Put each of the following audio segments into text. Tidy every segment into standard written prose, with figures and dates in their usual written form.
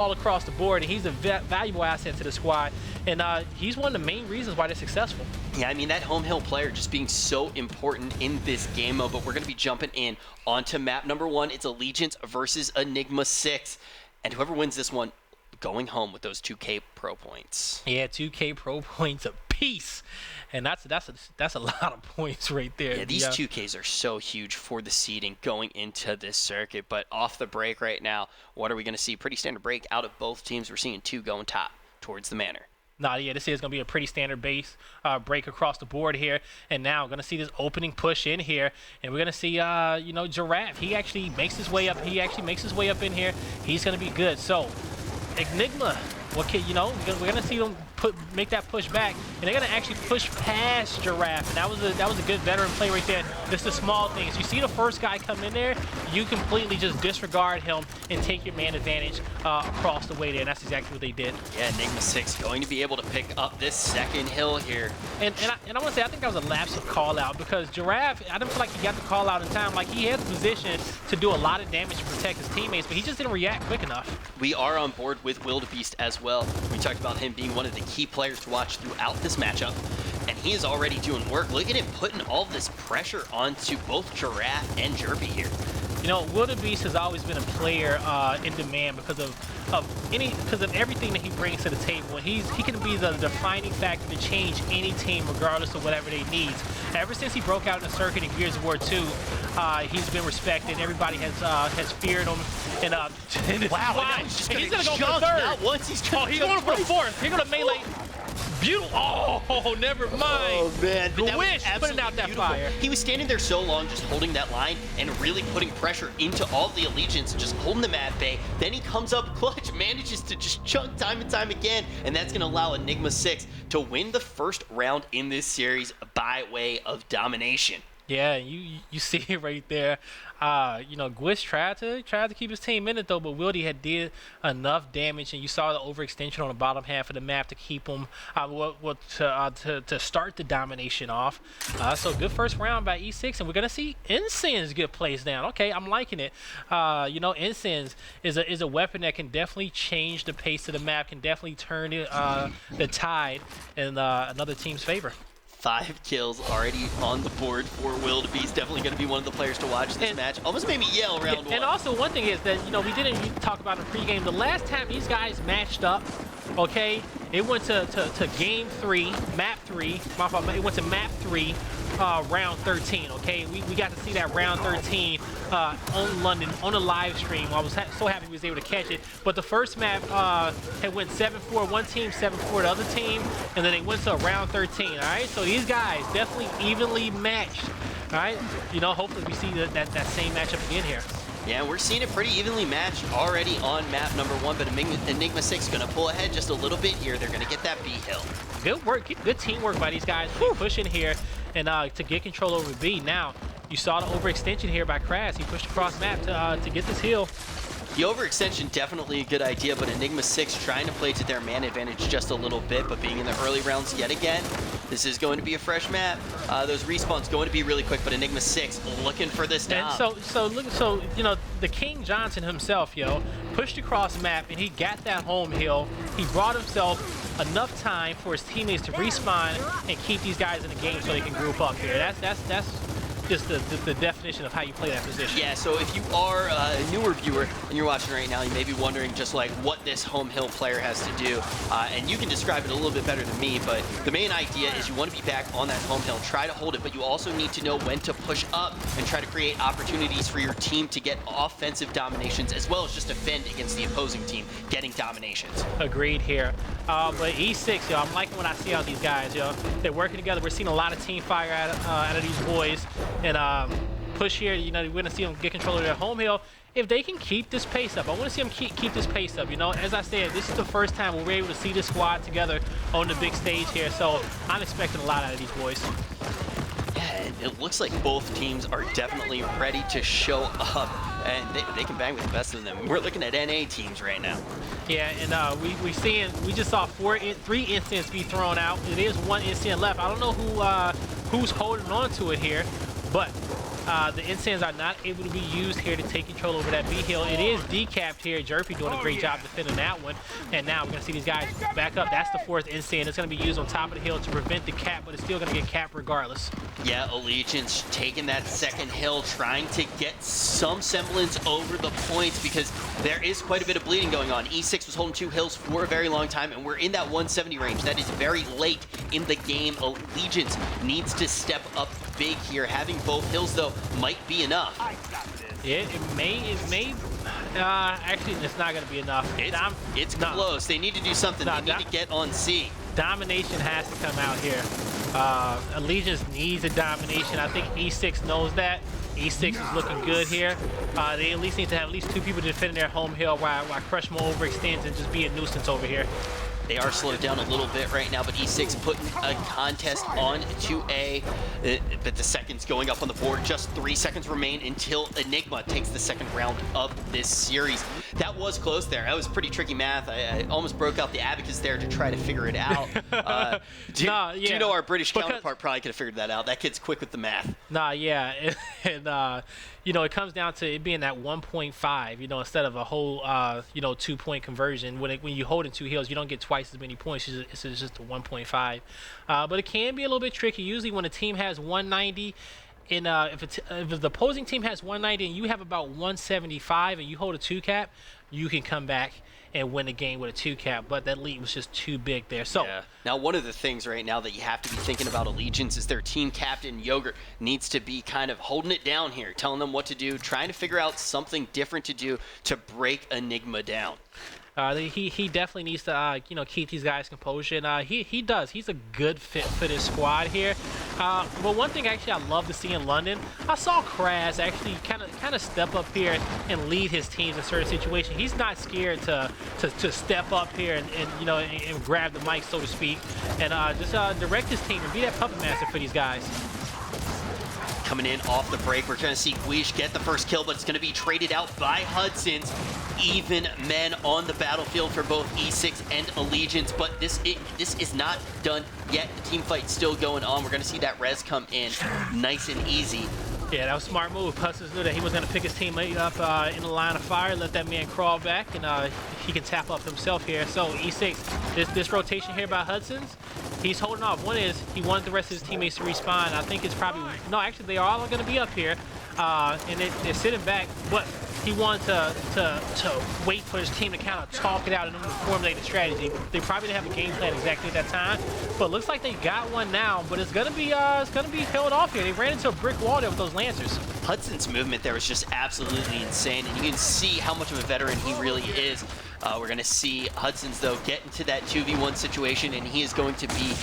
all across the board, and he's a valuable asset to the squad, and he's one of the main reasons why they're successful. Yeah, I mean, that home hill player just being so important in this game mode, but we're going to be jumping in onto map number 1. It's Allegiance versus Enigma 6, and whoever wins this one, going home with those 2K Pro points. Yeah, 2K Pro points apiece, and that's a lot of points right there. Yeah, these 2Ks are so huge for the seeding going into this circuit. But off the break right now, what are we going to see? Pretty standard break out of both teams. We're seeing 2 going top towards the manor. Nah, yeah, this is going to be a pretty standard base break across the board here. And now we're going to see this opening push in here. And we're going to see, you know, Giraffe. He actually makes his way up. He actually makes his way up in here. He's going to be good. So, Enigma, what can, you know, we're going to see them make that push back. And they're going to actually push past Giraffe. And that was a good veteran play right there. Just the small things. You see the first guy come in there, you completely just disregard him and take your man advantage across the way there. And that's exactly what they did. Yeah, Enigma 6 going to be able to pick up this second hill here. And I want to say, I think that was a lapse of call out, because Giraffe, I didn't feel like he got the call out in time. Like, he had the position to do a lot of damage to protect his teammates, but he just didn't react quick enough. We are on board with Wildebeest as well. We talked about him being one of the key players to watch throughout this matchup, and he is already doing work. Look at him putting all this pressure onto both Giraffe and Jerby here. You know, Wildebeest has always been a player in demand because of everything that he brings to the table. And he can be the defining factor to change any team regardless of whatever they need. Ever since he broke out in the circuit in Gears of War 2, he's been respected. Everybody has feared him. And wow, he's going to go for the third. Not once, he's going for the fourth. He's going to melee. Beautiful. Oh, never mind. Oh, man. The wish putting out that beautiful fire. He was standing there so long just holding that line and really putting pressure into all the Allegiance, just holding them at bay. Then he comes up clutch, manages to just chunk time and time again, and that's going to allow Enigma 6 to win the first round in this series by way of domination. Yeah, you see it right there. You know, Gwish tried to keep his team in it though, but Wildy had did enough damage, and you saw the overextension on the bottom half of the map to keep him to start the domination off. So good first round by E6, and we're gonna see Ensign's get placed down. Okay, I'm liking it. You know, Ensign's is a weapon that can definitely change the pace of the map, can definitely turn the tide in another team's favor. 5 kills already on the board for Wildebeest. Definitely going to be one of the players to watch this match. Almost made me yell round 1. And also, one thing is that, you know, we didn't talk about in pregame. The last time these guys matched up, okay, it went to game 3, map 3. My fault. It went to map 3, round 13. Okay, we got to see that round 13 on London on a live stream. I was so happy we was able to catch it. But the first map had went 7-4 one team, 7-4 the other team, and then they went to round 13. All right, so these guys definitely evenly matched. All right, you know, hopefully we see that same matchup again here. Yeah, we're seeing it pretty evenly matched already on map number 1, but Enigma 6 going to pull ahead just a little bit here. They're going to get that B hill. Good work, good teamwork by these guys. Pushing here and to get control over B. Now, you saw the overextension here by Kras. He pushed across map to get this hill. The overextension, definitely a good idea, but Enigma 6 trying to play to their man advantage just a little bit, but being in the early rounds yet again, this is going to be a fresh map. Those respawns going to be really quick, but Enigma 6 looking for this down. And so you know, the King Johnson himself, pushed across map, and he got that home hill. He brought himself enough time for his teammates to respawn and keep these guys in the game so they can group up here. That's just the definition of how you play that position. Yeah, so if you are a newer viewer and you're watching right now, you may be wondering just like what this home hill player has to do. And you can describe it a little bit better than me, but the main idea is you want to be back on that home hill, try to hold it, but you also need to know when to push up and try to create opportunities for your team to get offensive dominations as well as just defend against the opposing team getting dominations. Agreed here. But E6, I'm liking what I see out of these guys, They're working together. We're seeing a lot of team fire out of these boys. And push here, you know, we're going to see them get control of their home hill. If they can keep this pace up, I want to see them keep this pace up. You know, as I said, this is the first time we're able to see this squad together on the big stage here. So I'm expecting a lot out of these boys. Yeah, it looks like both teams are definitely ready to show up, and they can bang with the best of them. We're looking at NA teams right now. Yeah, and we just saw 3 instants be thrown out. It is 1 instant left. I don't know who's holding on to it here, but The Insanes are not able to be used here to take control over that B hill. It is decapped here. Jerpy doing a great job defending that one. And now we're going to see these guys back up. That's the fourth Insane. It's going to be used on top of the hill to prevent the cap, but it's still going to get capped regardless. Yeah, Allegiance taking that second hill, trying to get some semblance over the points because there is quite a bit of bleeding going on. E6 was holding 2 hills for a very long time, and we're in that 170 range. That is very late in the game. Allegiance needs to step up big here. Having both hills, though, might be enough. It may. Actually, it's not going to be enough. It's close. They need to do something. They need to get on C. Domination has to come out here. Allegiance needs a domination. I think E6 knows that. E6 is looking good here. They at least need to have at least 2 people defending their home hill while Crushmo overextends and just be a nuisance over here. They are slowed down a little bit right now, but E6 putting a contest on 2A. But the seconds going up on the board. Just 3 seconds remain until Enigma takes the second round of this series. That was close there. That was pretty tricky math. I almost broke out the abacus there to try to figure it out. Do you know our British counterpart probably could have figured that out? That kid's quick with the math. And you know, it comes down to it being that 1.5, you know, instead of a whole, you know, 2-point conversion. When you hold in 2 hills, you don't get twice as many points. It's just a 1.5. But it can be a little bit tricky. Usually when a team has 190, and if the opposing team has 190 and you have about 175 and you hold a 2 cap, you can come back and win the game with a 2 cap, but that lead was just too big there. So now one of the things right now that you have to be thinking about Allegiance is their team captain Yogurt needs to be kind of holding it down here, telling them what to do, trying to figure out something different to do to break Enigma down. He definitely needs to you know, keep these guys composure, and he does. He's a good fit for this squad here. But one thing actually I love to see in London, I saw Kraz actually kind of step up here and lead his teams in certain situations. He's not scared to step up here and you know, and grab the mic, so to speak, and just direct his team and be that puppet master for these guys. Coming in off the break, we're trying to see Guish get the first kill, but it's going to be traded out by Hudson's. Even men on the battlefield for both E6 and Allegiance, but this is not done yet. The team fight's still going on. We're going to see that res come in nice and easy. Yeah, that was a smart move. Hudson's knew that he was going to pick his teammate up in the line of fire, let that man crawl back, and he can tap up himself here. So E6, this rotation here by Hudson's, he's holding off. One is he wanted the rest of his teammates to respawn. I think it's probably, no, actually they are all going to be up here, and they're sitting back, but he wanted to wait for his team to kind of talk it out and formulate a strategy. They probably didn't have a game plan exactly at that time, but it looks like they got one now. But it's gonna be held off here. They ran into a brick wall there with those Lancers. Hudson's movement there was just absolutely insane, and you can see how much of a veteran he really is. We're going to see Hudson's, though, get into that 2v1 situation, and he is going to be...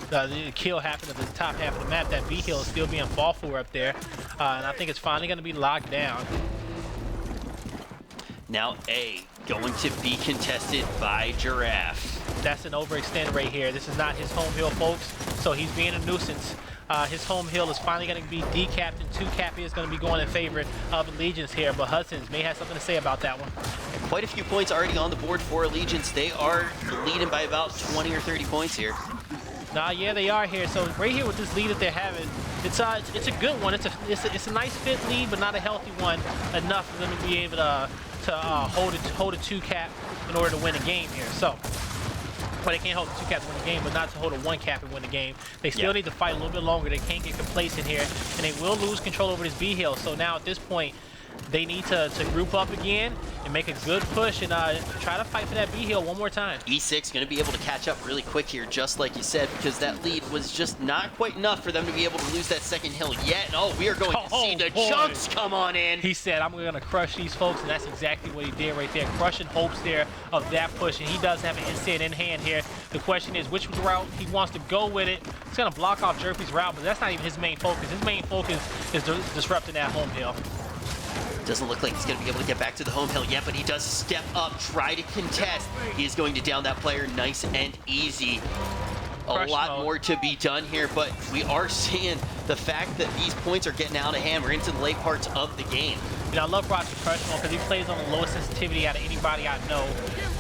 The kill happened at the top half of the map. That B hill is still being fought for up there, and I think it's finally going to be locked down. Now A going to be contested by Giraffe. That's an overextend right here. This is not his home hill, folks, so he's being a nuisance. His home hill is finally going to be decapped, and 2 cap is going to be going in favor of Allegiance here, but Hudson's may have something to say about that one. Quite a few points already on the board for Allegiance. They are leading by about 20 or 30 points here. Yeah, they are here. So right here with this lead that they're having, it's a good one. It's a nice fit lead, but not a healthy one enough for them to be able to hold a 2 cap in order to win a game here. So. Well, they can't hold a 2 cap to win the game, but not to hold a 1 cap and win the game. They still need to fight a little bit longer. They can't get complacent here, and they will lose control over this B hill. So now at this point, they need to group up again and make a good push and try to fight for that B hill one more time. E6 going to be able to catch up really quick here, just like you said, because that lead was just not quite enough for them to be able to lose that second hill yet. And, oh, we are going to see the chunks come on in. He said, I'm going to crush these folks, and that's exactly what he did right there. Crushing hopes there of that push, and he does have an instant in hand here. The question is which route he wants to go with it. He's going to block off Jerpy's route, but that's not even his main focus. His main focus is disrupting that home hill. Doesn't look like he's going to be able to get back to the home hill yet, but he does step up, try to contest. He is going to down that player nice and easy. A lot more to be done here, but we are seeing the fact that these points are getting out of hand. We're into the late parts of the game. You know, I love watching Crush Mode because he plays on the lowest sensitivity out of anybody I know.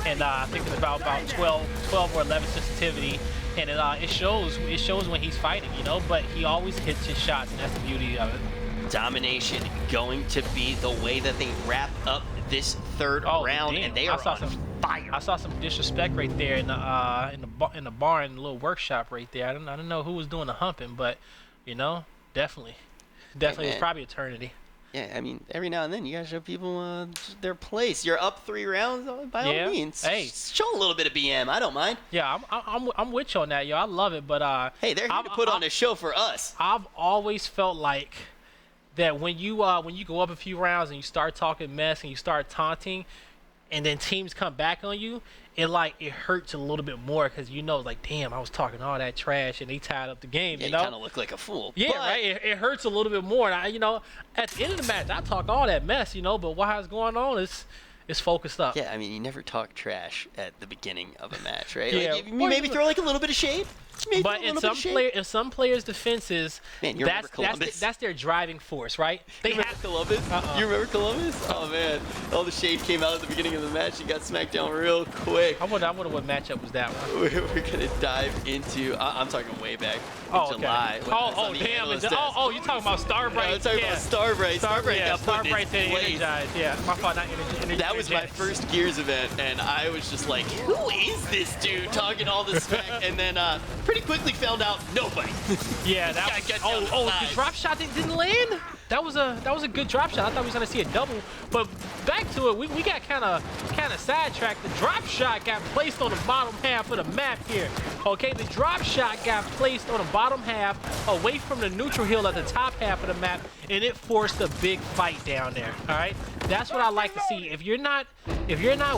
And I think it's about 12 or 11 sensitivity. and it shows. It shows when he's fighting, you know. But he always hits his shots, and that's the beauty of it. Domination going to be the way that they wrap up this third round, and they are on fire. I saw some disrespect right there in the barn, the little workshop right there. I don't know who was doing the humping, but you know, definitely, it was probably Eternity. Yeah, I mean, every now and then you gotta show people their place. You're up 3 rounds, by all means. Hey, show a little bit of BM. I don't mind. Yeah, I'm with you on that, yo. I love it, but hey, they're here to put on a show for us. I've always felt like that when you go up a few rounds and you start talking mess and you start taunting, and then teams come back on you, it hurts a little bit more because you know, like, damn, I was talking all that trash and they tied up the game. Yeah, you know, you kind of look like a fool. Yeah, but... right. It hurts a little bit more. And you know, at the end of the match, I talk all that mess, you know, but what's going on is focused up. Yeah, I mean, you never talk trash at the beginning of a match, right? Yeah, like, you maybe throw like a little bit of shade. Maybe but in some players' defenses, man, you remember Columbus? That's their driving force, right? They have Columbus. You remember Columbus? Oh man, all the shade came out at the beginning of the match. He got smacked down real quick. I wonder what matchup was that one. We're gonna dive into. I'm talking way back in July. Okay. Damn! You talking about Starbright? Yeah, I'm talking about Starbright. Starbright got put in his place. Yeah, my fault. Not energy. That was my first Gears event, and I was just like, who is this dude talking all this smack? And then pretty quickly found out nobody. Yeah, the drop shot didn't land. That was a good drop shot. I thought we was gonna see a double, but back to it. We got kind of sidetracked. The drop shot got placed on the bottom half of the map here. Okay, the drop shot got placed on the bottom half, away from the neutral hill at the top half of the map, and it forced a big fight down there. All right, that's what I like to see. If you're not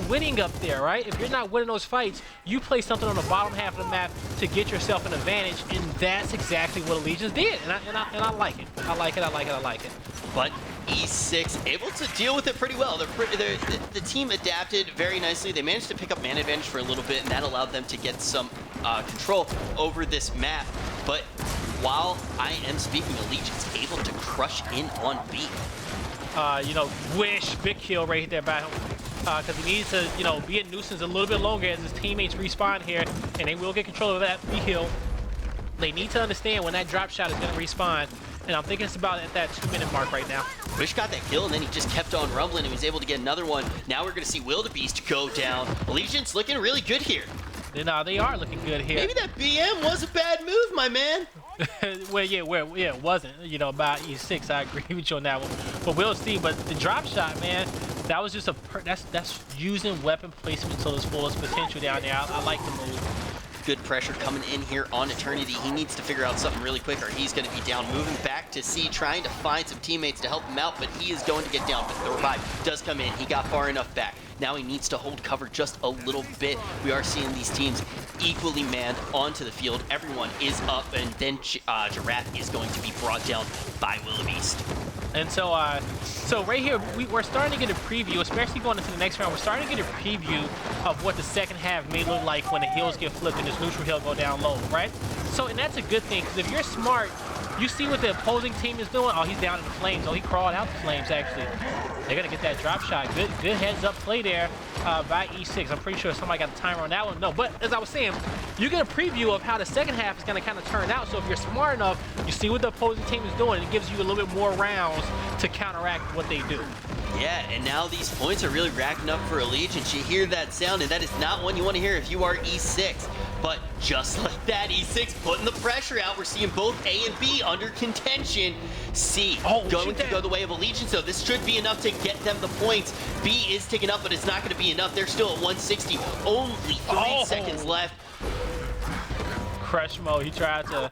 winning up there, right? If you're not winning those fights, you play something on the bottom half of the map to get yourself an advantage, and that's exactly what Allegiance did. And I like it. I like it. But E6 able to deal with it pretty well. The team adapted very nicely. They managed to pick up man advantage for a little bit, and that allowed them to get some control over this map. But while I am speaking, Allegiance able to crush in on B. You know, Wish, big kill right there by him. Because he needs to, you know, be a nuisance a little bit longer as his teammates respawn here, and they will get control of that B hill. They need to understand when that drop shot is going to respawn, and I'm thinking it's about at that 2-minute mark right now. Wish got that kill, and then he just kept on rumbling, and he was able to get another one. Now we're going to see Wildebeest go down. Allegiance looking really good here. They are looking good here. Maybe that BM was a bad move, my man. it wasn't. You know, about E6, I agree with you on that one. But we'll see. But the drop shot, man, that was just that's using weapon placement to its fullest potential down there. I like the move. Good pressure coming in here on Eternity. He needs to figure out something really quick or he's going to be down. Moving back to C, trying to find some teammates to help him out, but he is going to get down. But the revive does come in. He got far enough back. Now he needs to hold cover just a little bit. We are seeing these teams equally manned onto the field. Everyone is up, and then Giraffe is going to be brought down by Wildebeest. And so right here, we're starting to get a preview, especially going into the next round. We're starting to get a preview of what the second half may look like when the hills get flipped and this neutral hill go down low, right? So, and that's a good thing, because if you're smart, you see what the opposing team is doing. Oh, he's down in the flames. Oh, he crawled out the flames, actually. They're going to get that drop shot. Good heads-up play there by E6. I'm pretty sure somebody got the timer on that one. No, but as I was saying, you get a preview of how the second half is going to kind of turn out. So if you're smart enough, you see what the opposing team is doing. It gives you a little bit more rounds to counteract what they do. Yeah, and now these points are really racking up for Allegiance. You hear that sound, and that is not one you want to hear if you are E6. But just like that, E6 putting the pressure out. We're seeing both A and B under contention. C going to go the way of Allegiance, though. This should be enough to get them the points. B is ticking up, but it's not going to be enough. They're still at 160. Only 3 seconds left. Crush mode. He tried to...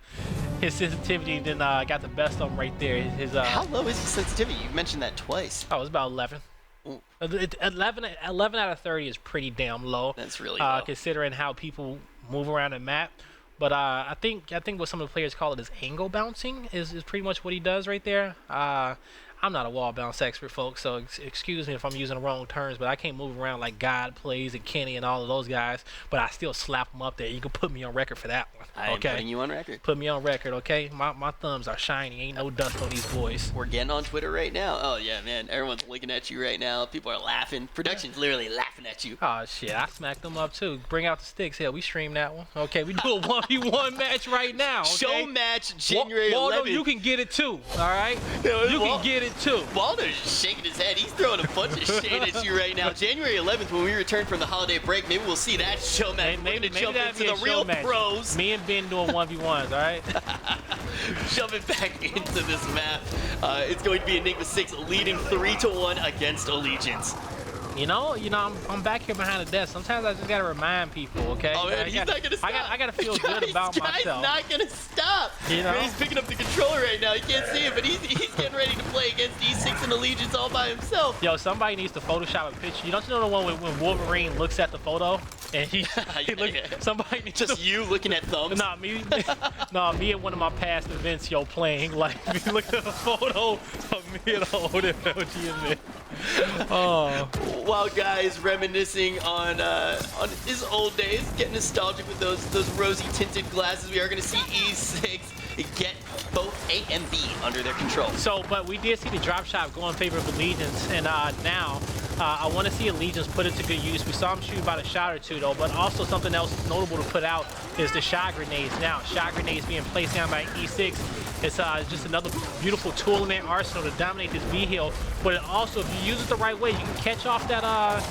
His sensitivity then got the best of him right there. How low is his sensitivity? You mentioned that twice. Oh, it was about 11. 11 out of 30 is pretty damn low. That's really low. Considering how people move around the map. But I think what some of the players call it is angle bouncing is pretty much what he does right there. I I'm not a wall bounce expert, folks, so excuse me if I'm using the wrong terms, but I can't move around like God plays and Kenny and all of those guys, but I still slap them up there. You can put me on record for that one. I am Okay? putting you on record. Put me on record, okay? My thumbs are shiny. Ain't no dust on these boys. We're getting on Twitter right now. Oh, yeah, man. Everyone's looking at you right now. People are laughing. Production's literally laughing at you. Oh, shit. I smacked them up, too. Bring out the sticks. Hell, we stream that one. Okay, we do a 1v1 match right now, okay? Show match January 11th. Waldo, you can get it, too, all right? You can get it, too. Waldo's just shaking his head. He's throwing a bunch of shade at you right now. January 11th, when we return from the holiday break, maybe we'll see that show match. Maybe jump that'd into be a the real match. pros. Me and Ben doing 1v1s, all right? Jumping back into this map. It's going to be Enigma 6 leading 3-1 against Allegiance. You know, I'm back here behind the desk. Sometimes I just gotta remind people, okay? Oh man, he's not gonna stop. I gotta feel good about myself. Guy's not gonna stop. You know? Man, he's picking up the controller right now. You can't see it, but he's getting ready to play against E6 and Allegiance all by himself. Yo, somebody needs to Photoshop a picture. You don't know the one when Wolverine looks at the photo and he somebody needs just to, you looking at thumbs. Nah, me at one of my past events, yo, playing like me looking at a photo of me at an old MLG event. Oh. While guys reminiscing on his old days, getting nostalgic with those rosy tinted glasses, we are going to see E6 get both A and B under their control. So, but we did see the drop shot go in favor of Allegiance, and now I want to see Allegiance put it to good use. We saw him shoot about a shot or two, though, but also something else notable to put out is the shot grenades. Now, shot grenades being placed down by E6. It's just another beautiful tool in their arsenal to dominate this B hill. But it also, if you use it the right way, you can catch off that that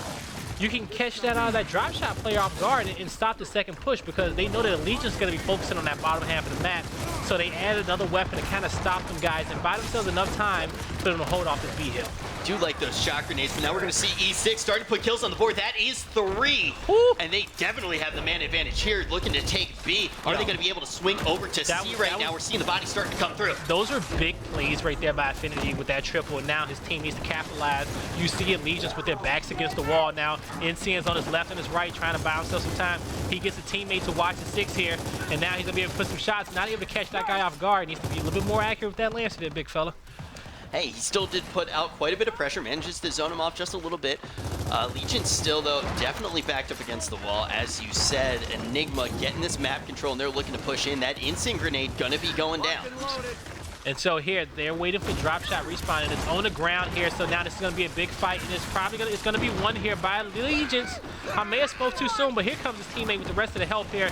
drop shot player off guard and stop the second push, because they know that Allegiance is going to be focusing on that bottom half of the map. So they added another weapon to kind of stop them guys and buy themselves enough time for them to hold off this B hill. Do like those shot grenades, but now we're going to see E6 starting to put kills on the board. That is 3. Woo. And they definitely have the man advantage here, looking to take B. Are they going to be able to swing over to C right now? We're seeing the body starting to come through. Those are big plays right there by Affinity with that triple, and now his team needs to capitalize. You see Allegiance with their backs against the wall now. NCN's on his left and his right trying to buy himself some time. He gets a teammate to watch the 6 here, and now he's going to be able to put some shots. Not able to catch that guy off guard. Needs to be a little bit more accurate with that Lancer there, big fella. Hey, he still did put out quite a bit of pressure, manages to zone him off just a little bit. Legion still, though, definitely backed up against the wall. As you said, Enigma getting this map control, and they're looking to push in. That instant grenade gonna be going down. And so here, they're waiting for drop shot respawn, and it's on the ground here, so now this is gonna be a big fight, and it's gonna be won here by Allegiance. I may have spoke too soon, but here comes his teammate with the rest of the help here.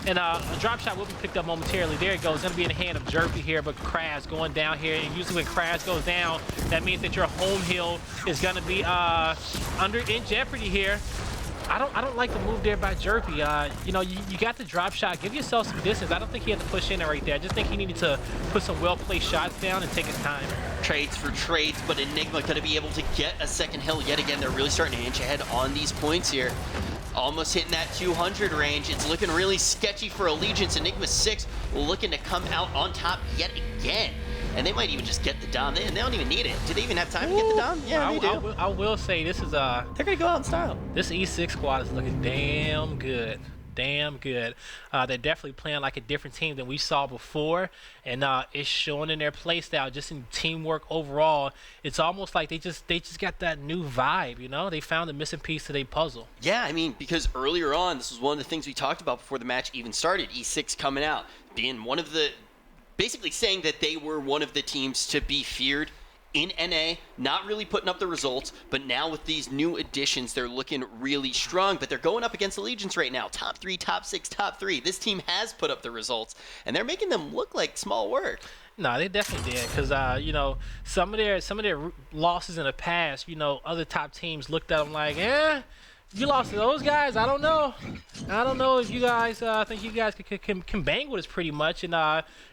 And a drop shot will be picked up momentarily. There it goes. It's going to be in the hand of Jerpy here, but Kraz going down here. And usually when Kraz goes down, that means that your home hill is going to be in jeopardy here. I don't like the move there by Jerpy. You know, you got the drop shot. Give yourself some distance. I don't think he had to push in right there. I just think he needed to put some well-placed shots down and take his time. Trades for trades, but Enigma going to be able to get a second hill yet again. They're really starting to inch ahead on these points here. Almost hitting that 200 range. It's looking really sketchy for Allegiance. Enigma 6 looking to come out on top yet again. And they might even just get the Dom. They don't even need it. Do they even have time to get the Dom? Yeah, they do. I will say this is they're gonna go out in style. This E6 squad is looking damn good. Damn good. They're definitely playing like a different team than we saw before, and it's showing in their play style, just in teamwork overall. It's almost like they just got that new vibe, you know? They found the missing piece to their puzzle. Yeah, I mean, because earlier on, this was one of the things we talked about before the match even started. E6 coming out, being one of the, basically saying that they were one of the teams to be feared in NA, not really putting up the results, but now with these new additions, they're looking really strong, but they're going up against Allegiance right now. Top 3, top 6, top 3. This team has put up the results, and they're making them look like small work. No, they definitely did, because you know, some of their losses in the past, you know, other top teams looked at them like, you lost to those guys. I don't know if you guys think you guys can bang with us pretty much, and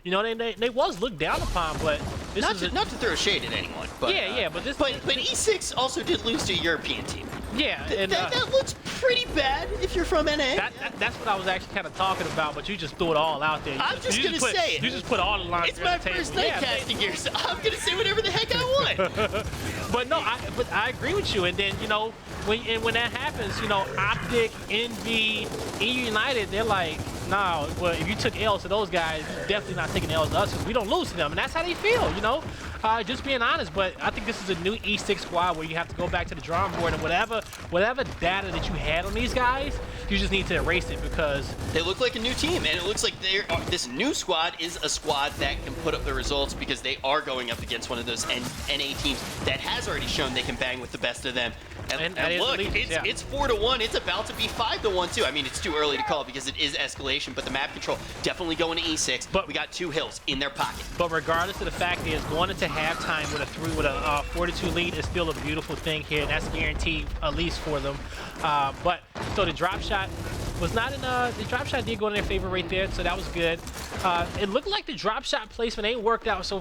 you know, they was looked down upon, but this not to throw shade at anyone, but but E6 also did lose to a European team. Yeah, and that looks pretty bad if you're from NA. That's what I was actually kind of talking about, but you just threw it all out there. I'm just gonna say it. You just put all the lines. It's my first night casting here, so I'm gonna say whatever the heck I want. But no, I agree with you. And then, you know, when that happens, you know, Optic, Envy, EU United, they're like, nah, well, if you took L's to those guys, you're definitely not taking L's to us, because we don't lose to them. And that's how they feel, you know. just being honest. But I think this is a new E6 squad where you have to go back to the drawing board and whatever data that you had on these guys, you just need to erase it because they look like a new team, and it looks like this new squad is a squad that can put up the results because they are going up against one of those NA teams that has already shown they can bang with the best of them. And look, it's 4-1. It's about to be 5-1 too. I mean, it's too early to call because it is escalation, but the map control definitely going to E6. But we got 2 hills in their pocket. But regardless of the fact is, going into halftime with a 4-2 lead is still a beautiful thing here, and that's guaranteed at least for them. But so the drop shot was not in the drop shot did go in their favor right there, so that was good. It looked like the drop shot placement ain't worked out so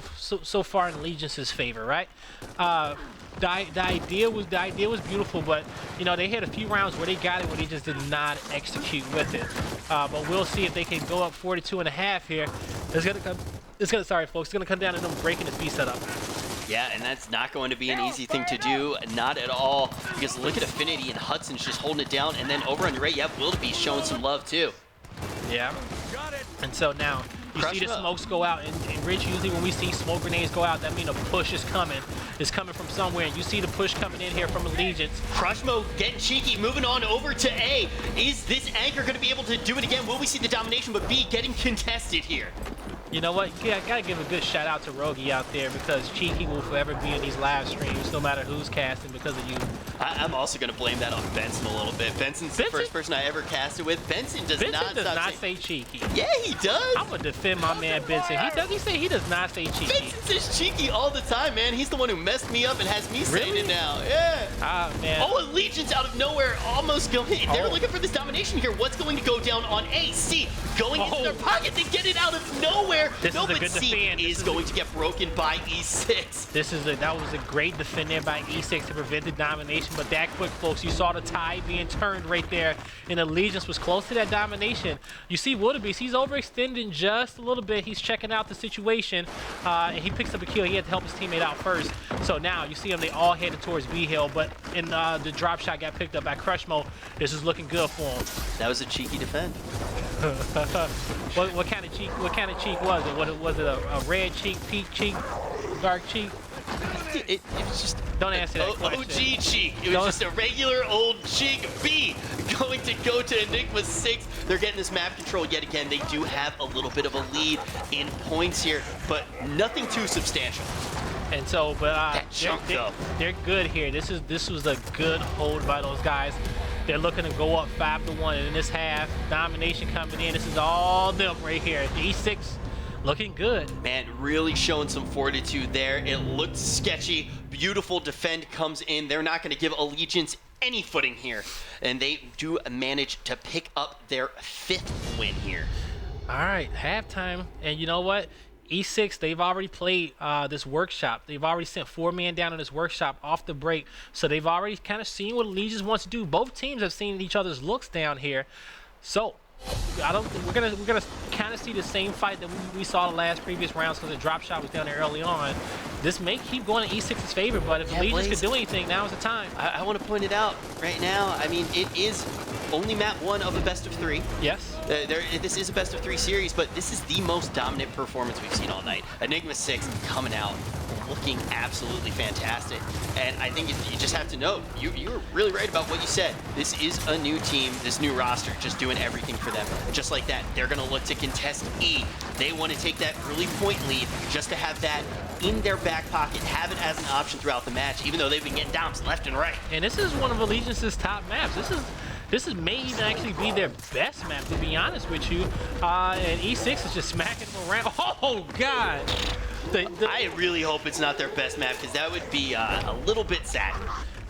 far in Allegiance's favor, right? The idea was beautiful, but you know, they had a few rounds where they got it where they just did not execute with it. But we'll see if they can go up 42.5 here. Sorry folks, it's gonna come down to them breaking the speed setup. Yeah, and that's not going to be an easy thing to do, not at all, because look at Affinity and Hudson's just holding it down, and then over on your right, you have Wildebeest showing some love too. Yeah, and so now you see the smokes go out, and Rich, usually when we see smoke grenades go out, that means a push is coming. It's coming from somewhere, and you see the push coming in here from Allegiance. Crushmo getting cheeky, moving on over to A. Is this Anchor going to be able to do it again? Will we see the domination, but B getting contested here? You know what? Yeah, I gotta give a good shout out to Rogi out there because Cheeky will forever be in these live streams, no matter who's casting because of you. I'm also gonna blame that on Benson a little bit. Benson's the first person I ever casted with. Benson does not say cheeky. Yeah, he does. I'm gonna defend my man Benson. He does not say cheeky. Benson says cheeky all the time, man. He's the one who messed me up and has me saying it now. Yeah. Ah, man. Oh, Allegiance out of nowhere, almost going. They're looking for this domination here. What's going to go down on A? C going into their pocket. They get it out of nowhere. This no, is a but good C defend. is going to get broken by E6. That was a great defend there by E6 to prevent the domination. But that quick, folks, you saw the tide being turned right there, and Allegiance was close to that domination. You see Wildebeest, he's overextending just a little bit. He's checking out the situation, and he picks up a kill. He had to help his teammate out first. So now you see them, they all headed towards B Hill, but the drop shot got picked up by Crushmo. This is looking good for him. That was a cheeky defend. What kind of cheek was it? Was it a red cheek, peak cheek, dark cheek? It was just don't answer that question. OG cheek. It was just a regular old cheek. B going to go to Enigma 6. They're getting this map control yet again. They do have a little bit of a lead in points here, but nothing too substantial. And so, but they're good here. This was a good hold by those guys. They're looking to go up 5-1 and in this half. Domination coming in. This is all them right here. The E6 looking good. Man, really showing some fortitude there. It looked sketchy. Beautiful defend comes in. They're not going to give Allegiance any footing here. And they do manage to pick up their 5th win here. All right, halftime. And you know what? E6, they've already played this workshop. They've already sent 4 men down in this workshop off the break. So they've already kind of seen what Allegiance wants to do. Both teams have seen each other's looks down here. So we're gonna kind of see the same fight that we saw the previous rounds because the drop shot was down there early on. This may keep going in E6's favor, but if Allegiance could do anything, now is the time. I want to point it out right now. I mean, it is only map 1 of a best of 3. Yes. This is a best of 3 series, but this is the most dominant performance we've seen all night. Enigma 6 coming out looking absolutely fantastic. And I think you just have to note, you were really right about what you said. This is a new team, this new roster, just doing everything for them. Just like that, they're going to look to contest E. They want to take that early point lead just to have that in their back pocket, have it as an option throughout the match, even though they've been getting dumps left and right. And this is one of Allegiance's top maps. This may even actually be their best map, to be honest with you. And E6 is just smacking them around. Oh, God. I really hope it's not their best map, because that would be a little bit sad.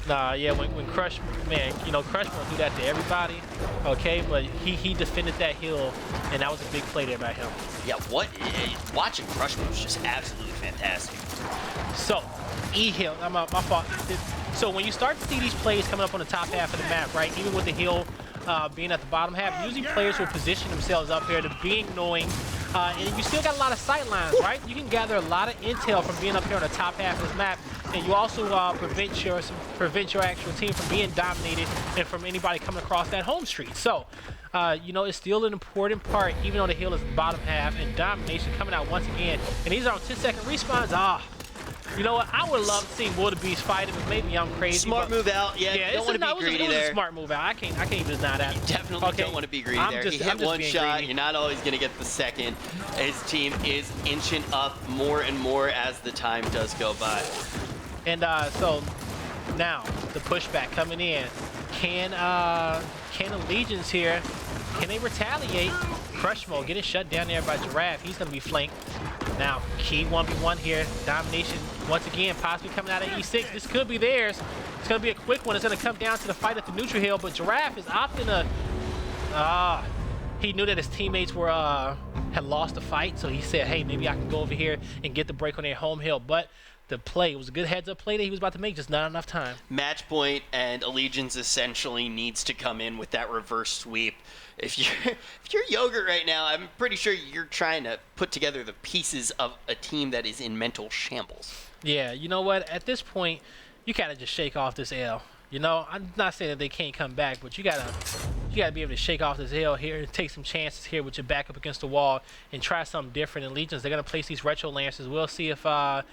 Nah, yeah, when Crush, man, you know, Crush won't do that to everybody, okay? But he defended that hill, and that was a big play there by him. Yeah, watching Crush was just absolutely fantastic. So, E-Hill, my fault. So when you start to see these plays coming up on the top half of the map, right, even with the hill being at the bottom half, usually players will position themselves up here to being knowing, and you still got a lot of sight lines, right? You can gather a lot of intel from being up here on the top half of this map, and you also prevent your actual team from being dominated and from anybody coming across that home street. So, you know, it's still an important part, even though the hill is the bottom half, and domination coming out once again. And these are on 10-second respawns. You know what? I would love to see Wildebeest fight him, but maybe I'm crazy. Smart move out. Yeah, you don't want to be greedy there. It was a smart move out. I can't even deny that. You definitely don't want to be greedy there. He hit one shot. Greedy. You're not always going to get the second. His team is inching up more and more as the time does go by. And so now the pushback coming in. Can Allegiance here, can they retaliate? Crush mode getting shut down there by Giraffe. He's going to be flanked. Now, key 1v1 here. Domination once again, possibly coming out of E6. This could be theirs. It's going to be a quick one. It's going to come down to the fight at the neutral hill, but Giraffe is opting to... he knew that his teammates were had lost the fight, so he said, hey, maybe I can go over here and get the break on their home hill. But the play, it was a good heads-up play that he was about to make, just not enough time. Match point, and Allegiance essentially needs to come in with that reverse sweep. If you're Yogurt right now, I'm pretty sure you're trying to put together the pieces of a team that is in mental shambles. Yeah, you know what? At this point, you gotta just shake off this L. You know, I'm not saying that they can't come back, but you gotta be able to shake off this L here and take some chances here with your back up against the wall and try something different. In Legions, they're gonna place these retro lancers. We'll see if that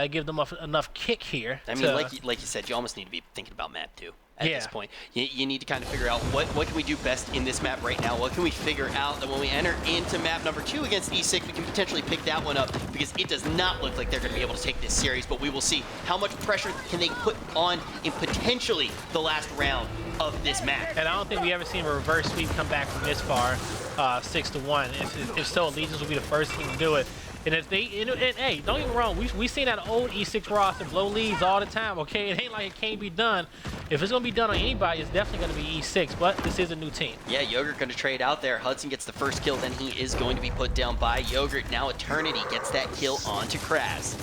give them enough kick here. I mean, like you said, you almost need to be thinking about map 2 at this point. You need to kind of figure out what can we do best in this map right now. What can we figure out that when we enter into map number 2 against E6, we can potentially pick that one up, because it does not look like they're going to be able to take this series, but we will see how much pressure can they put on in potentially the last round of this map. And I don't think we ever seen a reverse sweep come back from this far, 6-1. If so, Legions will be the first team to do it. And if they, and hey, don't get me wrong, we seen that old E6 roster blow leads all the time, okay? It ain't like it can't be done. If it's gonna be done on anybody, it's definitely gonna be E6, but this is a new team. Yeah, Yogurt gonna trade out there. Hudson gets the first kill, then he is going to be put down by Yogurt. Now Eternity gets that kill onto Kraz.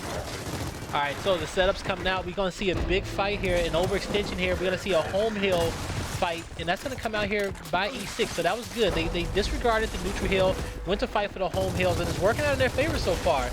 All right, so the setup's coming out. We're gonna see a big fight here, an overextension here. We're gonna see a home hill fight, and that's going to come out here by E6, so that was good. They disregarded the neutral hill, went to fight for the home hills, and it's working out in their favor so far.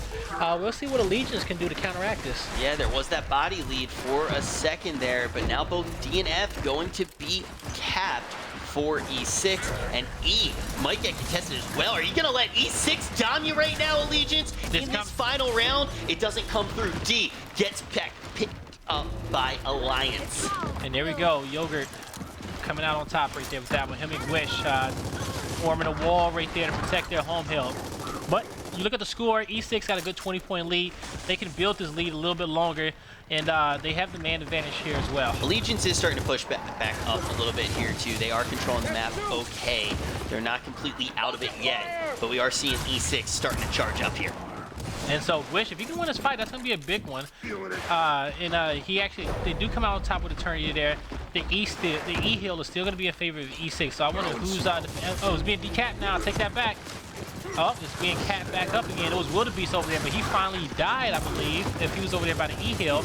We'll see what Allegiance can do to counteract this. Yeah, there was that body lead for a second there, but now both D and F going to be capped for E6, and E might get contested as well. Are you going to let E6 dom you right now, Allegiance? In this final round, it doesn't come through. D gets picked up by Alliance. And there we go, Yogurt coming out on top right there with that one. Him and Wish forming a wall right there to protect their home hill. But you look at the score, E6 got a good 20-point lead. They can build this lead a little bit longer, and they have the man advantage here as well. Allegiance is starting to push back up a little bit here too. They are controlling the map okay. They're not completely out of it yet, but we are seeing E6 starting to charge up here. And so Wish, if he can win this fight, that's going to be a big one. They do come out on top with Eternity there. The E hill is still going to be in favor of E6. So I wonder who's it's being decapped now. Take that back. Oh, it's being capped back up again. It was Wildebeest over there, but he finally died, I believe, if he was over there by the E hill.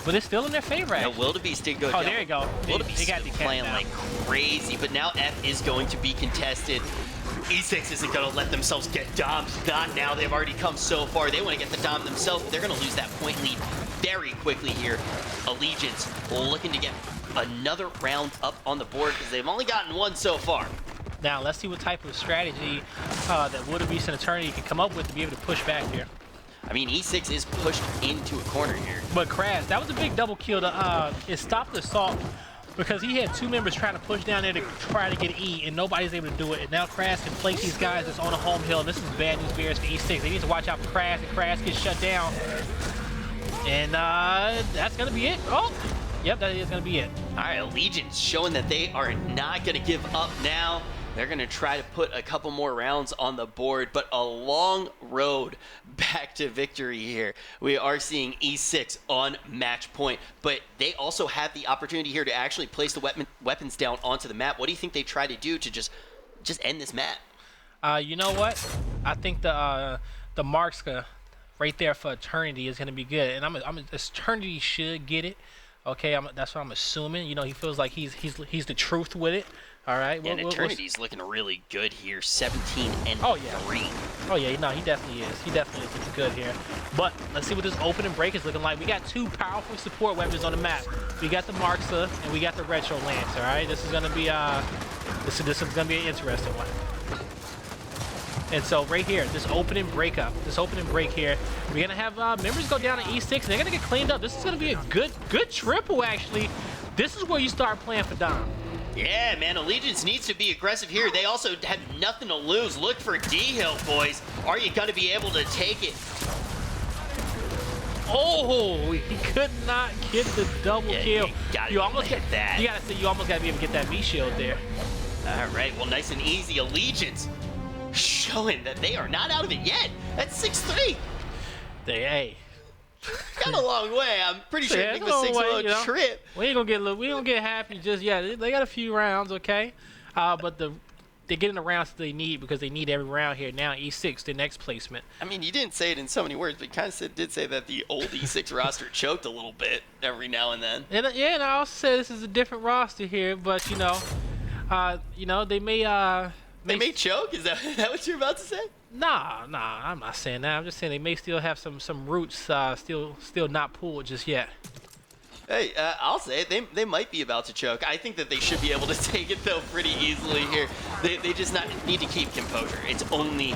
But it's still in their favor, actually. Yeah, Wildebeest did go down. Oh, there you go. Wildebeest is playing like crazy, but now F is going to be contested. E6 isn't going to let themselves get domed. Not now. They've already come so far. They want to get the dom themselves, but they're going to lose that point lead very quickly here. Allegiance looking to get another round up on the board because they've only gotten one so far. Now, let's see what type of strategy that Wildebeest and Eternity can come up with to be able to push back here. I mean, E6 is pushed into a corner here. But Kraz, that was a big double kill to it stopped the assault, because he had two members trying to push down there to try to get E, and nobody's able to do it. And now Kraz can place these guys that's on a home hill. And this is bad news bears for E6. They need to watch out for Kraz, and Kraz gets shut down. And that's going to be it. Oh, yep, that is going to be it. All right, Allegiance showing that they are not going to give up now. They're going to try to put a couple more rounds on the board, but a long road back to victory here. We are seeing E6 on match point, but they also have the opportunity here to actually place the weapons down onto the map. What do you think they try to do to just end this map? You know what? I think the Markska right there for Eternity is going to be good, and Eternity should get it. Okay, that's what I'm assuming. You know, he feels like he's the truth with it. All right. And Eternity's looking really good here, 17 and 3. Oh yeah, no, he definitely is. He definitely is looking good here. But let's see what this opening break is looking like. We got two powerful support weapons on the map. We got the Marksa and we got the Retro Lance. All right, this is gonna be this is gonna be an interesting one. And so right here, this opening break here, we're gonna have members go down to E6, and they're gonna get cleaned up. This is gonna be a good triple, actually. This is where you start playing for Dom. Yeah, man, Allegiance needs to be aggressive here. They also have nothing to lose. Look for D-Hill, boys. Are you gonna be able to take it? Oh, he could not get the double kill. You almost get that. You almost gotta be able to get that V shield there. All right, well, nice and easy. Allegiance showing that they are not out of it yet. That's 6-3. Hey. Got a long way. I'm pretty sure Enigma 6-0 trip. We don't get happy just yet. They got a few rounds, okay? But they're getting the rounds that they need because they need every round here. Now E6, the next placement. I mean, you didn't say it in so many words, but you kind of did say that the old E6 roster choked a little bit every now and then. And and I also said this is a different roster here, but they may they may choke. Is that what you're about to say? Nah, I'm not saying that. I'm just saying they may still have some roots still not pulled just yet. Hey, I'll say it. They might be about to choke. I think that they should be able to take it, though, pretty easily here. They just need to keep composure. It's only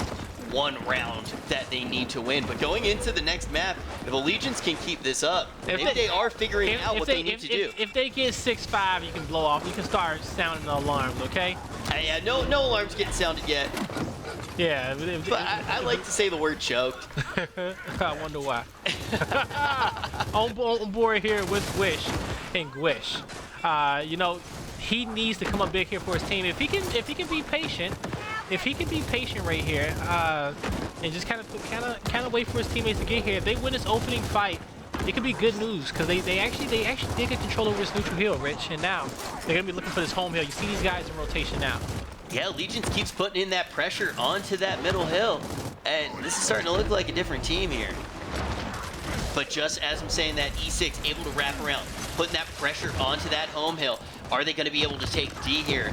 one round that they need to win. But going into the next map, if Allegiance can keep this up, maybe they are figuring out what they need to do. If they get 6-5, you can blow off. You can start sounding the alarms, okay? Yeah, no alarms getting sounded yet. Yeah. But I like to say the word choked. I wonder why. on board here with Gwish and Gwish. He needs to come up big here for his team. If he can be patient, right here, and just kind of wait for his teammates to get here. If they win this opening fight, it could be good news because they actually did get control over this neutral hill, Rich, and now they're gonna be looking for this home hill. You see these guys in rotation now. Yeah, Allegiance keeps putting in that pressure onto that middle hill, and this is starting to look like a different team here. But just as I'm saying that, E6 able to wrap around, putting that pressure onto that home hill. Are they going to be able to take D here?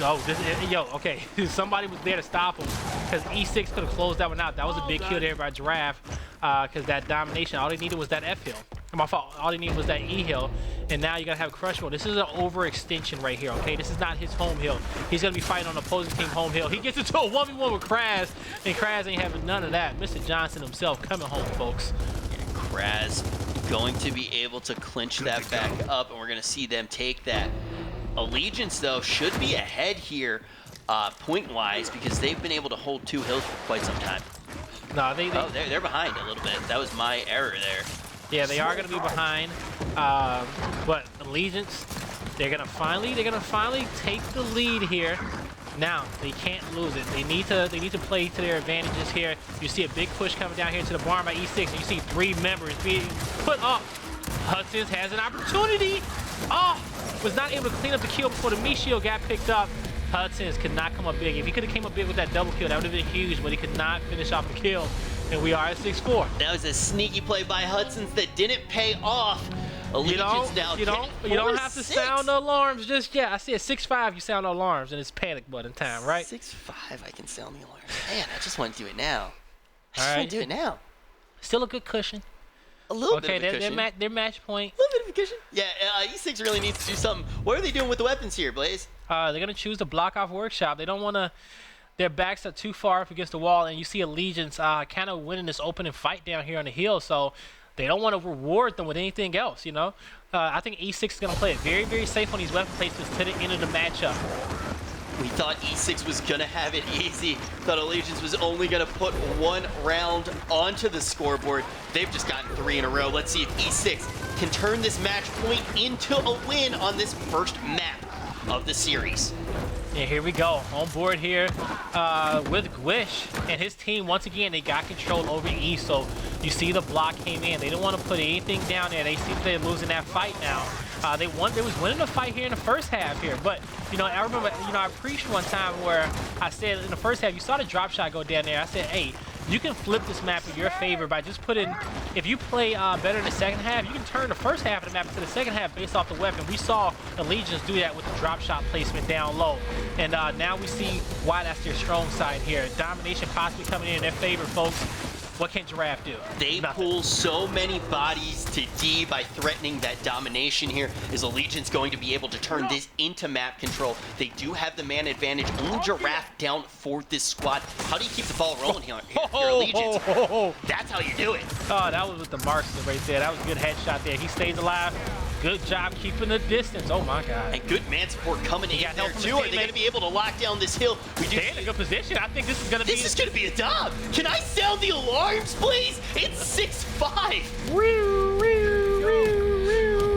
Okay. Somebody was there to stop him because E6 could have closed that one out. That was a big kill there by Giraffe because that domination, all they needed was that F hill. My fault. All they needed was that E hill, and now you gotta have Crush Mode. This is an overextension right here, okay? This is not his home hill. He's gonna be fighting on the opposing team home hill. He gets into a 1v1 with Kraz, and Kraz ain't having none of that. Mr. Johnson himself coming home, folks. Yeah, Kraz going to be able to clinch that back up, and we're gonna see them take that. Allegiance, though, should be ahead here point-wise because they've been able to hold two hills for quite some time. No, they're behind a little bit. That was my error there. Yeah, they are going to be behind, but Allegiance, they're gonna finally take the lead here. Now they can't lose it. They need to play to their advantages here. You see a big push coming down here to the barn by E6, and you see 3 members being put up. Hudson's has an opportunity. Was not able to clean up the kill before the meat shield got picked up. Hudson's could not come up big. If he could have came up big with that double kill, that would have been huge, but he could not finish off the kill. And we are at 6-4. That was a sneaky play by Hudson's that didn't pay off. Allegiance now you don't have to sound the alarms just yet. I see at 6-5 you sound the alarms and it's panic button time, right? 6-5 I can sound the alarms. Man, I just want to do it now. I just want to do it now. Still a good cushion. A little bit of a cushion. Their match point. A little bit of a cushion. Yeah, E6 really needs to do something. What are they doing with the weapons here, Blaze? They're going to choose to block off Workshop. They don't want to... Their backs are too far up against the wall, and you see Allegiance kind of winning this opening fight down here on the hill, so they don't want to reward them with anything else, you know? I think E6 is going to play it very, very safe on these weapon placements to the end of the matchup. We thought E6 was going to have it easy. Thought Allegiance was only going to put 1 round onto the scoreboard. They've just gotten 3 in a row. Let's see if E6 can turn this match point into a win on this first map of the series. Yeah, here we go. On board here with Gwish and his team. Once again, they got control over E, so you see the block came in. They didn't want to put anything down there. They seem they're losing that fight now. They was winning the fight here in the first half here, but I remember, I preached one time where I said in the first half, you saw the drop shot go down there. I said, hey, you can flip this map in your favor by just if you play better in the second half, you can turn the first half of the map into the second half based off the weapon. We saw Allegiance do that with the drop shot placement down low. And now we see why that's their strong side here. Domination possibly coming in their favor, folks. What can Giraffe do? They pull so many bodies to D by threatening that domination here. Is Allegiance going to be able to turn this into map control? They do have the man advantage. Only Giraffe down for this squad. How do you keep the ball rolling here, Allegiance? That's how you do it. Oh, that was with the marksman right there. That was a good headshot there. He stays alive. Good job keeping the distance. Oh my God. And good man support coming in there too. Are they going to be able to lock down this hill? They're in a good position. I think this is going to be. This is going to be a dub. Can I sound the alarms, please? It's 6-5.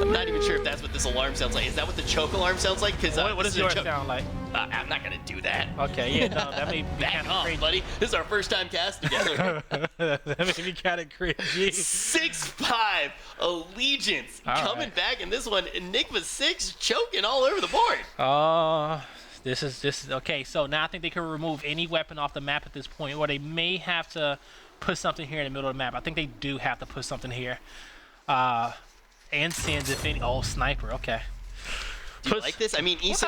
I'm not even sure if that's what this alarm sounds like. Is that what the choke alarm sounds like? Because what does yours sound like? I'm not gonna do that. Okay, yeah, no, that may be kind of crazy, buddy. This is our first time cast together. That may be kind of crazy. 6-5, Allegiance coming back in this one. Enigma 6 choking all over the board. This is okay. So now I think they can remove any weapon off the map at this point, or they may have to put something here in the middle of the map. I think they do have to put something here. And sends if any. Oh, sniper. Okay. Do you like this? I mean, is this for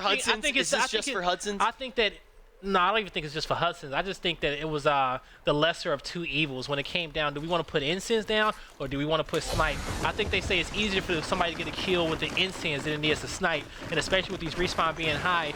Hudson's? Is this just for Hudson's? I think that. No, I don't even think it's just for Hudson's. I just think that it was the lesser of two evils when it came down. Do we want to put incense down or do we want to put snipe? I think they say it's easier for somebody to get a kill with the incense than it is to snipe, and especially with these respawn being high,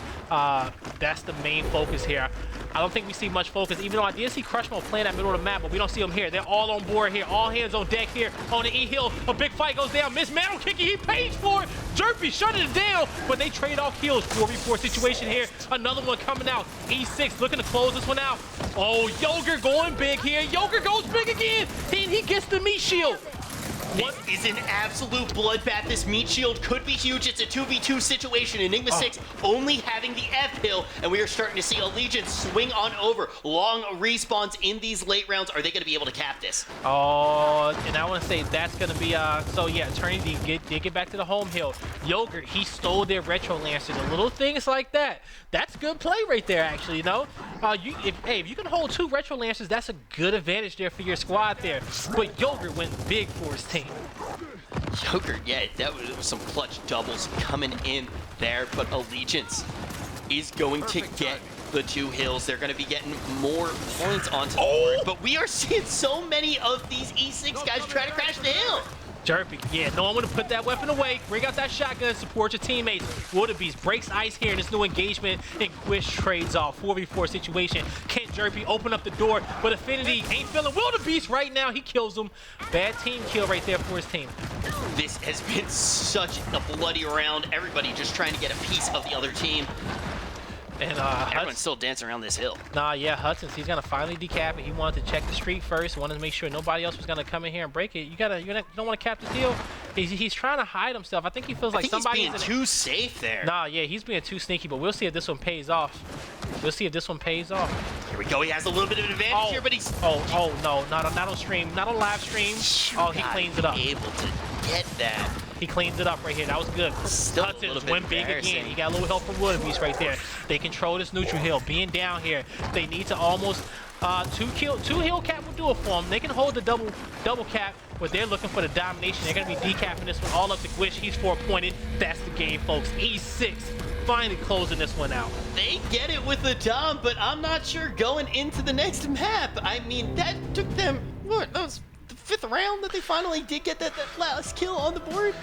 that's the main focus here. I don't think we see much focus, even though I did see Crushmo playing that middle of the map, but we don't see them here. They're all on board here, all hands on deck here on the E hill. A big fight goes down. Mismantle kicking, he pays for it. Jerpy shutting it down, but they trade off kills. 4v4 situation here. Another one coming out. E6 looking to close this one out. Oh, Yoger going big here. Yoger goes big again. Then he gets the meat shield. This is an absolute bloodbath. This meat shield could be huge. It's a 2v2 situation. Enigma 6 only having the F hill, and we are starting to see Allegiance swing on over. Long respawns in these late rounds. Are they going to be able to cap this? Oh, and I want to say that's going to be, so yeah, Eternity did get back to the home hill. Yogurt, he stole their Retro Lancers. The little things like that. That's good play right there, actually, you know? If you can hold 2 Retro Lancers, that's a good advantage there for your squad there. But Yogurt went big for his team. Yogurt, yeah, that was some clutch doubles coming in there, but Allegiance is going to get the 2 hills. They're going to be getting more points onto the board, but we are seeing so many of these E6 guys try to crash the hill. Jerpy, yeah, no one would have put that weapon away. Bring out that shotgun, support your teammates. Wildebeest breaks ice here in this new engagement, and Quish trades off. 4v4 situation. Can't Jerpy open up the door, but Affinity ain't feeling Wildebeest right now. He kills him. Bad team kill right there for his team. This has been such a bloody round. Everybody just trying to get a piece of the other team. And everyone's still dancing around this hill. Nah, yeah, Hudson's, he's gonna finally decap it. He wanted to check the street first. Wanted to make sure nobody else was gonna come in here and break it. You don't want to cap the deal. He's trying to hide himself. I think he feels like somebody's being too safe there. Nah, yeah, he's being too sneaky. But we'll see if this one pays off. We'll see if this one pays off. Here we go. He has a little bit of an advantage here, but he's. Oh no, not on stream, not on live stream. Oh, he cleans it up. Able to get that. He cleans it up right here. That was good. Hudson's went big again. He got a little help from Wildebeest right there. They control this neutral hill. Being down here, they need to almost 2 hill cap will do it for them. They can hold the double cap, but they're looking for the domination. They're gonna be decapping this one all up to Quish. He's 4-pointed. That's the game, folks. E6 finally closing this one out. They get it with the dom, but I'm not sure going into the next map. I mean, that took them, what, that was the 5th round that they finally did get that last kill on the board?